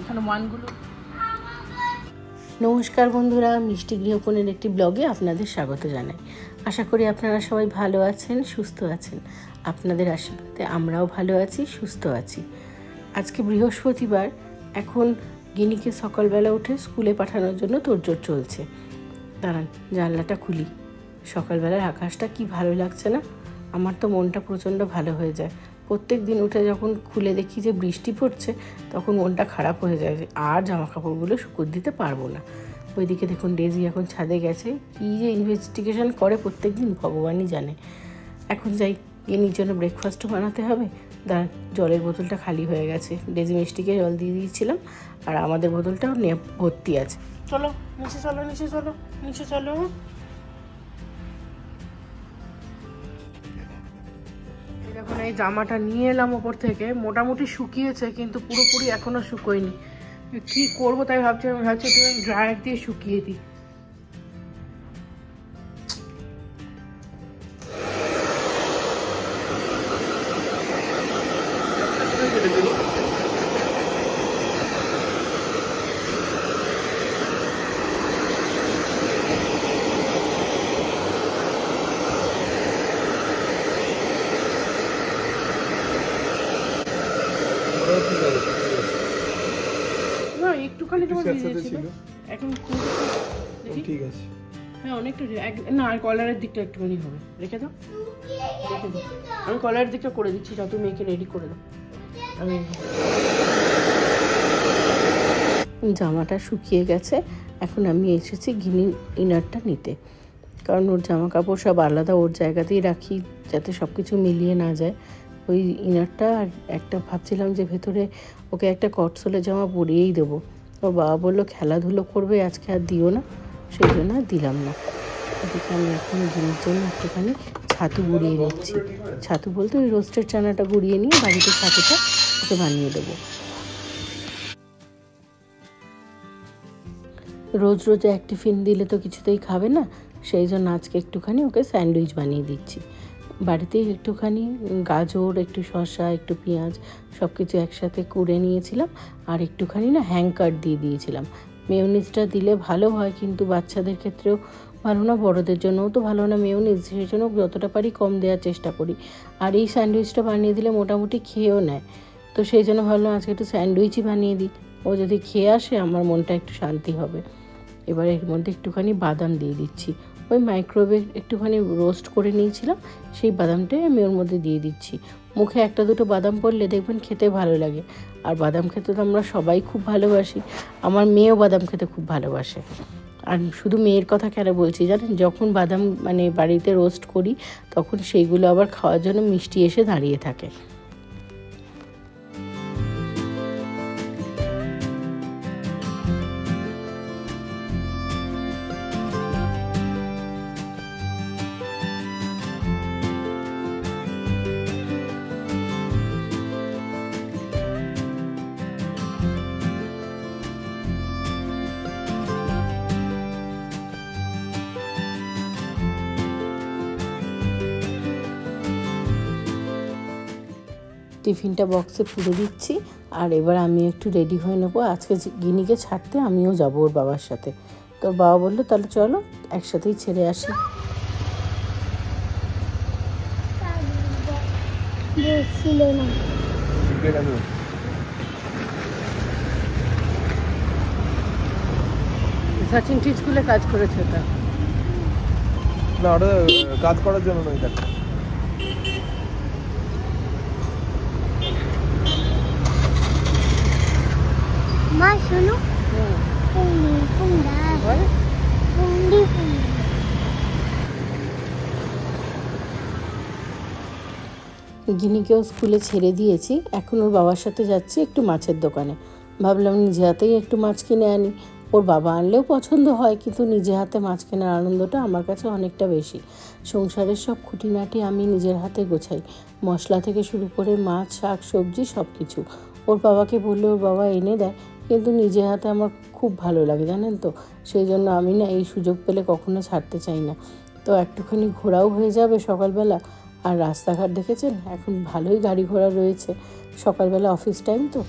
এখানে ওয়ানগুলো। নমস্কার বন্ধুরা, মিষ্টি গৃহকোণের একটি ব্লগে আপনাদের স্বাগত জানাই। আশা করি আপনারা সবাই ভালো আছেন, সুস্থ আছেন। আপনাদের আশীর্বাদে আমরাও ভালো আছি, সুস্থ আছি। আজকে বৃহস্পতিবার। এখন গিনিকে সকালবেলা উঠে স্কুলে পাঠানোর জন্য তোড়জোড় চলছে। দাঁড়ান, জানলাটা খুলি। সকালবেলার আকাশটা কি ভালো লাগছে না? আমার তো মনটা প্রচণ্ড ভালো হয়ে যায়। প্রত্যেক দিন উঠে যখন খুলে দেখি যে বৃষ্টি পড়ছে, তখন মনটা খারাপ হয়ে যায়, আর জামা কাপড়গুলো শুকোতে দিতে পারবো না। ওইদিকে দেখুন ডেজি এখন ছাদে গেছে, কী যে ইনভেস্টিগেশন করে প্রত্যেক দিন ভগবানই জানে। এখন যাই, গিনির জন্য ব্রেকফাস্টও বানাতে হবে। দাঁড়ান, জলের বোতলটা খালি হয়ে গেছে। ডেজি মিষ্টিকে জল দিয়ে দিয়েছিলাম, আর আমাদের বোতলটাও ভর্তি আছে। চলো নিচে চলো, নিচে চলো, নিচে চলো। এখন এই জামাটা নিয়ে এলাম ওপর থেকে, মোটামুটি শুকিয়েছে কিন্তু পুরোপুরি এখনো শুকোয়নি। কি করবো তাই ভাবছি একটু ড্রায়ার দিয়ে শুকিয়ে দিই। একটুখানি তোমার ছিল এখন, ঠিক আছে। হ্যাঁ অনেকটা না, আর কলারের দিকটা একটুখানি হবে, রেখে দাও। আমি কলারের দিকটা করে দিচ্ছি, না তুমি মেয়েকে রেডি করে দাও। আমি জামাটা শুকিয়ে গেছে। এখন আমি এসেছি গিনি ইনারটা নিতে, কারণ ওর জামা কাপড় সব আলাদা ওর জায়গাতেই রাখি, যাতে সব কিছু মিলিয়ে না যায়। ওই ইনারটা আর একটা ভাবছিলাম যে ভেতরে ওকে একটা কটসোলের জামা পরিয়েই দেবো। ওর বাবা বললো খেলাধুলো করবে আজকে, আর দিও না, সেই জন্য আর দিলাম না। এদিকে আমি এখন গিনির জন্য একটুখানি ছাতু গুঁড়িয়ে নিচ্ছি। ছাতু বলতে ওই রোস্টেড চানাটা গুঁড়িয়ে নিয়ে বাড়িতে ছাতুটা ওকে বানিয়ে দেবো। রোজ রোজ এক টিফিন দিলে তো কিছুতেই খাবে না, সেই জন্য আজকে একটুখানি ওকে স্যান্ডউইচ বানিয়ে দিচ্ছি। বাড়িতেই একটুখানি গাজর, একটু শসা, একটু পেঁয়াজ সব কিছু একসাথে করে নিয়েছিলাম, আর একটুখানি হ্যাঙ্কার দিয়ে দিয়েছিলাম। মেয়োনিজটা দিলে ভালো হয়, কিন্তু বাচ্চাদের ক্ষেত্রেও ভালো না, বড়োদের জন্যও তো ভালো না মেয়োনিজ, সেই জন্য যতটা পারি কম দেওয়ার চেষ্টা করি। আর এই স্যান্ডউইচটা বানিয়ে দিলে মোটামুটি খেয়েও নেয়, তো সেই জন্য ভাবলাম আজকে একটু স্যান্ডউইচই বানিয়ে দিই। ও যদি খেয়ে আসে আমার মনটা একটু শান্তি হবে। এবার এর মধ্যে একটুখানি বাদাম দিয়ে দিচ্ছি। ওই মাইক্রোওয়েভে একটুখানি রোস্ট করে নিয়েছিলাম, সেই বাদামটাই আমি ওর মধ্যে দিয়ে দিচ্ছি। মুখে একটা দুটো বাদাম পড়লে দেখবেন খেতে ভালো লাগে, আর বাদাম খেতে তো আমরা সবাই খুব ভালোবাসি। আমার মেয়েও বাদাম খেতে খুব ভালোবাসে। আর শুধু মেয়ের কথা কেন বলছি জানেন, যখন বাদাম বাড়িতে রোস্ট করি, তখন সেইগুলো আবার খাওয়ার জন্য মিষ্টি এসে দাঁড়িয়ে থাকে। টিফিনটা বক্সে পুরে দিচ্ছি, আর এবার আমি একটু রেডি হয়ে নেবো। আজকে গিনিকে ছাড়তে আমিও যাবো ওর বাবার সাথে। তোর বাবা বললো তাহলে চলো একসাথেই ছেড়ে আসি। সচিন ঠিক স্কুলে কাজ করেছে, ওটা না, ওটা কাজ করার জন্য নয়। দেখ মা শোনো, গিনিকেও স্কুলে ছেড়ে দিয়েছি। এখন ওর বাবার সাথে যাচ্ছি একটু মাছের দোকানে। ভাবলাম নিজে হাতেই একটু মাছ কিনে আনি। ওর বাবা আনলেও পছন্দ হয়, কিন্তু নিজে হাতে মাছ কেনার আনন্দটা আমার কাছে অনেকটা বেশি। সংসারের সব খুঁটিনাটি আমি নিজের হাতে গোছাই, মশলা থেকে শুরু করে মাছ, শাক, সবজি সব কিছু। ওর বাবাকে বললে ওর বাবা এনে দেয়, কিন্তু নিজের হাতে আমার খুব ভালো লাগে জানেন তো। সেই জন্য আমি এই সুযোগ পেলে কখনো ছাড়তে চাই না। তো একটুখানি ঘোরাও হয়ে যাবে সকালবেলা, আর রাস্তাঘাট দেখেছেন, এখন ভালোই গাড়ি ঘোড়া রয়েছে। সকালবেলা অফিস টাইম তো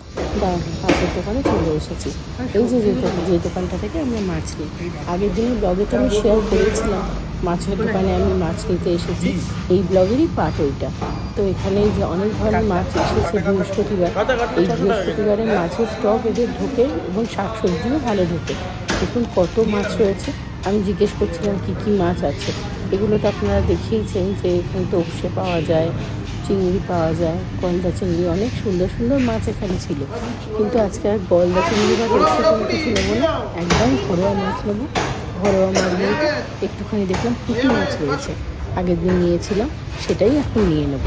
মাছের দোকানে চলে এসেছি। এই যে দোকানটা থেকে আমরা মাছ নিই, আগের দিনের ব্লগে তো আমি শেয়ার করেছিলাম মাছের দোকানে আমি মাছ নিতে এসেছি, এই ব্লগেরই পার্ট ওইটা। তো এখানে যে অনেক ধরনের মাছ এসেছে বৃহস্পতিবার, এই বৃহস্পতিবারে মাছের স্টক এদের ঢোকে এবং শাকসবজিও ভালো ঢোকে। দেখুন কত মাছ রয়েছে। আমি জিজ্ঞেস করছিলাম কী কী মাছ আছে, এগুলো তো আপনারা দেখিয়েছেন যে এখানে তোপসে পাওয়া যায়, চিংড়ি পাওয়া যায়, গলদা চিংড়ি, অনেক সুন্দর সুন্দর মাছ এখানে ছিল। কিন্তু আজকে আর গলদা চিংড়ি বা তোপসে কোনো কিছু নেবো না, একদম ঘরোয়া মাছ নেবো। ঘরোয়া মাছ বলতে একটুখানি দেখলাম পুঁটি মাছ রয়েছে, আগের দিন নিয়েছিলাম, সেটাই এখন নিয়ে নেব।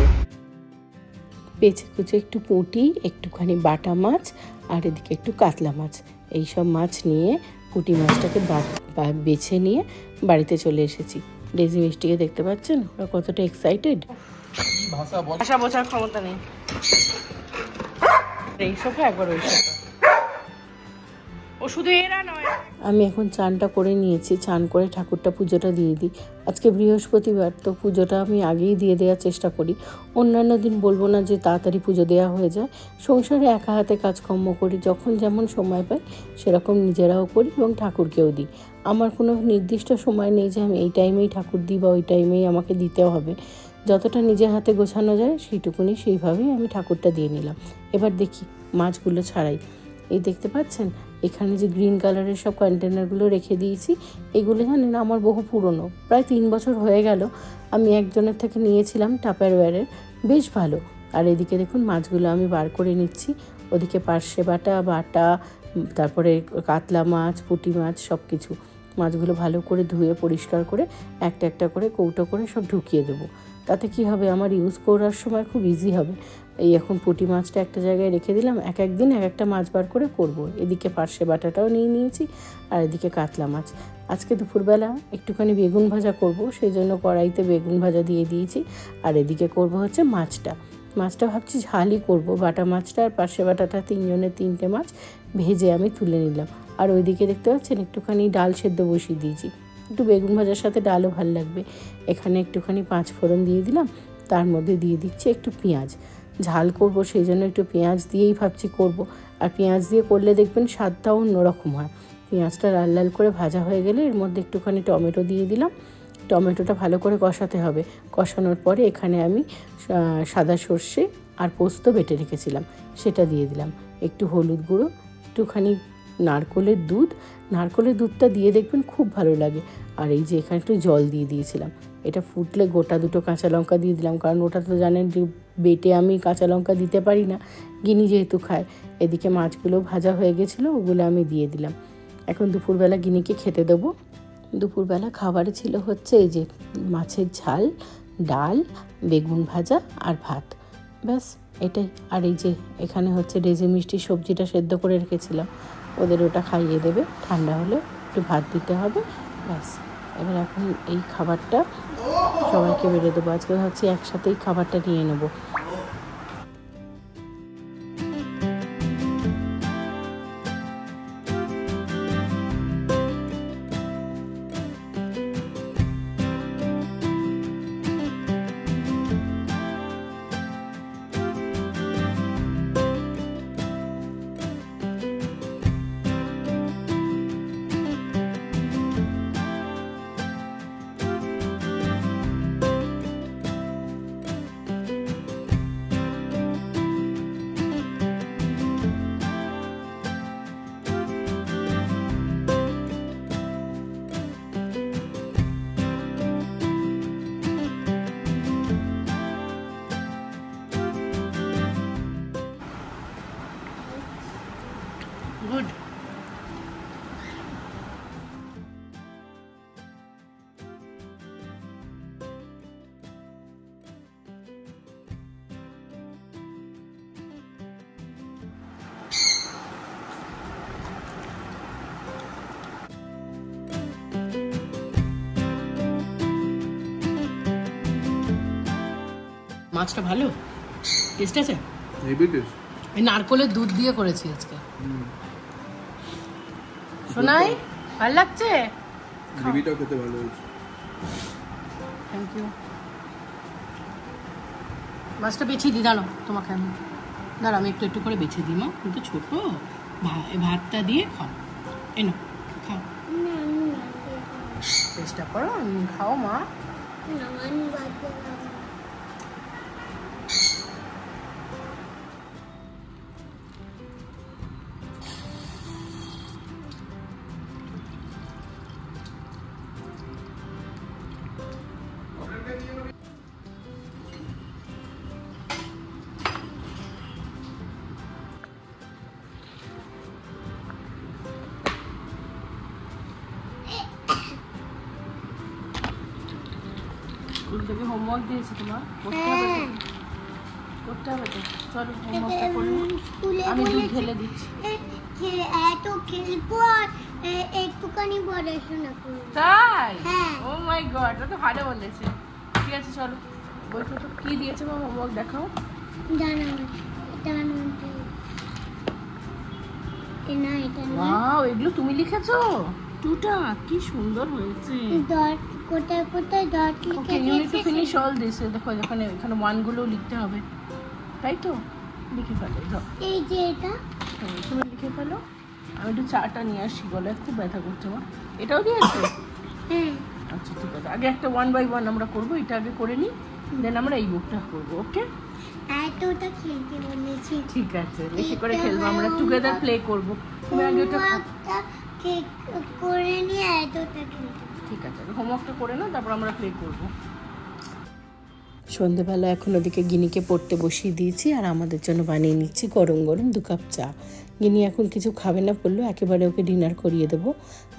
বেছে কুচে একটু পুঁটি, একটুখানি বাটা মাছ, আর এদিকে একটু কাতলা মাছ, এইসব মাছ নিয়ে পুঁটি মাছটাকে বেছে নিয়ে বাড়িতে চলে এসেছি। ডেজি মিষ্টিকে দেখতে পাচ্ছেন, ওরা কতটা এক্সাইটেড। ভাষা বোঝার ক্ষমতা নেই, এই সোফা একবার ওই সোফা, ও শুধু এরা নয়। আমি এখন চানটা করে নিয়েছি, চান করে ঠাকুরটা পুজোটা দিয়ে দিই। আজকে বৃহস্পতিবার, তো পুজোটা আমি আগেই দিয়ে দেওয়ার চেষ্টা করি। অন্যান্য দিন বলবো না যে তাড়াতাড়ি পুজো দেওয়া হয়ে যায়, সংসারে একা হাতে কাজকর্ম করি, যখন যেমন সময় পাই সেরকম নিজেরাও করি এবং ঠাকুরকেও দিই। আমার কোনো নির্দিষ্ট সময় নেই যে আমি এই টাইমেই ঠাকুর দিই বা ওই টাইমেই আমাকে দিতে হবে। যতটা নিজের হাতে গোছানো যায় সেইটুকুনি সেইভাবেই আমি ঠাকুরটা দিয়ে নিলাম। এবার দেখি মাছগুলো ছাড়াই। এই দেখতে পাচ্ছেন এখানে যে গ্রিন কালারের সব কন্টেনারগুলো রেখে দিয়েছি, এগুলো জানেন আমার বহু পুরনো, প্রায় 3 বছর হয়ে গেল। আমি একজনের থেকে নিয়েছিলাম টাপারওয়্যারের, বেশ ভালো। আর এদিকে দেখুন মাছগুলো আমি বার করে নিচ্ছি। ওদিকে পার্শে বাটা, তারপরে কাতলা মাছ, পুঁটি মাছ, সব কিছু মাছগুলো ভালো করে ধুয়ে পরিষ্কার করে একটা একটা করে কৌটো করে সব ঢুকিয়ে দেবো। তাতে কি হবে, আমার ইউজ করার সময় খুব ইজি হবে। এই এখন পুঁটি মাছটা একটা জায়গায় রেখে দিলাম, এক একদিন এক একটা মাছ বার করে করব। এদিকে পার্শে বাটাটাও নিয়ে নিয়েছি, আর এদিকে কাতলা মাছ। আজকে দুপুরবেলা একটুখানি বেগুন ভাজা করব, সেই জন্য কড়াইতে বেগুন ভাজা দিয়ে দিয়েছি। আর এদিকে করব হচ্ছে মাছটা ভাবছি ঝালই করব, বাটা মাছটা আর পার্শে বাটাটা, 3 জনের 3টে মাছ ভেজে আমি তুলে নিলাম। আর ওইদিকে দেখতে পাচ্ছেন একটুখানি ডাল সেদ্ধ বসিয়ে দিয়েছি, একটু বেগুন ভাজার সাথে ডালও ভালো লাগবে। এখানে একটুখানি 5 ফোড়ন দিয়ে দিলাম, তার মধ্যে দিয়ে দিচ্ছি একটু পেঁয়াজ। ঝাল করব সেই জন্য একটু পেঁয়াজ দিয়েই ভাবছি করব। আর পেঁয়াজ দিয়ে করলে দেখবেন স্বাদটাও অন্যরকম হয়। পেঁয়াজটা লাল লাল করে ভাজা হয়ে গেলে এর মধ্যে একটুখানি টমেটো দিয়ে দিলাম। টমেটোটা ভালো করে কষাতে হবে। কষানোর পরে এখানে আমি সাদা সর্ষে আর পোস্ত বেটে রেখেছিলাম, সেটা দিয়ে দিলাম। একটু হলুদ গুঁড়ো, একটুখানি নারকোলের দুধটা দিয়ে দেখবেন খুব ভালো লাগে। আর এই যে এখানে একটু জল দিয়ে দিয়েছিলাম। এটা ফুটলে গোটা 2 কাঁচা লঙ্কা দিয়ে দিলাম, কারণ ওটা তো জানেন যে বেটে আমি কাঁচা লঙ্কা দিতে পারি না, গিনি যেহেতু খায়। এদিকে মাছগুলো ভাজা হয়ে গেছিলো, ওগুলো আমি দিয়ে দিলাম। এখন দুপুরবেলা গিনিকে খেতে দেবো। দুপুরবেলা খাবারে ছিল হচ্ছে এই যে মাছের ঝাল, ডাল, বেগুন ভাজা আর ভাত, ব্যাস এটাই। আর এই যে এখানে হচ্ছে ডেজি মিষ্টি সবজিটা সেদ্ধ করে রেখেছিলাম, ওদের ওটা খাইয়ে দেবে, ঠান্ডা হলে একটু ভাত দিতে হবে, ব্যাস। এবার এখন এই খাবারটা সবাইকে বেড়ে দেবো। আজকে ভাবছি একসাথেই খাবারটা নিয়ে নেবো। গুড। মাছটা ভালো টেস্ট আছে, হেভি টেস্ট। এই নারকলের দুধ দিয়ে করেছি আজকে। শোনাই ভালো লাগছে, গ্রেভিটাও খেতে ভালো হয়েছে। Thank you. মাছটা বেছে দিই, দাঁড়ো তোমাকে আমি দাঁড়ো আমি একটু একটু করে বেছে দিই। মা কিন্তু ছোটো ভাতটা দিয়ে খাও, এনো খাও, চেষ্টা করো, খাও মা। স্কুল থেকে হোমওয়ার্ক দিয়েছে তোমার, করতে হবে করতে হবে তো। চলো হোমওয়ার্কটা করে আমি দুধ ঢেলে দিচ্ছি। এত খেলবো আর একটুখানি পড়াশোনা করবো। তাই? হ্যাঁ। ও মাই গড, এটা তো ভালো বলেছে। ঠিক আছে চলো, বইটা তো কি দিয়েছে মা, হোমওয়ার্ক দেখাও। ওয়াও, এগুলো তুমি লিখেছো? টুটা কি সুন্দর হয়েছে। ডট কোথায় কোথায় ডট লিখে okay, you need to finish all this. দেখো এখানে এখানে ওয়ান গুলো লিখতে হবে, তাই তো? লিখে ফেলো, যাও। এই যে এটা তুমি লিখে ফেলো, আমি একটু চাটা নিয়ে আসি, গলায় খুব ব্যথা করছে মা। এটাও দিয়েছে? হ্যাঁ। আচ্ছা ঠিক আছে, আগে একটা 1 by 1 আমরা করবো, এটা আগে করে নিই, দেন আমরা এই বুকটা করবো। ওকে, এতটা খেলতে বলেছি। ঠিক আছে, বেশি করে খেলবো আমরা, টুগেদার প্লে করবো। তুমি আগে ওটা করে নিয়ে এতটা খেলতে। ঠিক আছে, হোমওয়ার্কটা করে নাও, তারপর আমরা প্লে করবো। সন্ধেবেলা এখন ওদিকে গিনিকে পড়তে বসিয়ে দিয়েছি, আর আমাদের জন্য বানিয়ে নিচ্ছি গরম গরম 2 কাপ চা। গিনি এখন কিছু খাবে না বললো, একেবারে ওকে ডিনার করিয়ে দেবো।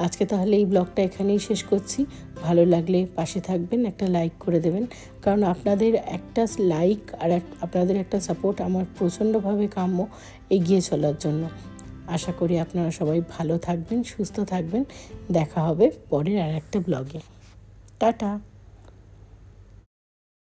আজকে তাহলে এই ব্লগটা এখানেই শেষ করছি। ভালো লাগলে পাশে থাকবেন, একটা লাইক করে দেবেন, কারণ আপনাদের একটা লাইক আর আপনাদের একটা সাপোর্ট আমার প্রচণ্ডভাবে কাম্য এগিয়ে চলার জন্য। আশা করি আপনারা সবাই ভালো থাকবেন, সুস্থ থাকবেন। দেখা হবে পরের আর একটা ব্লগে। টাটা।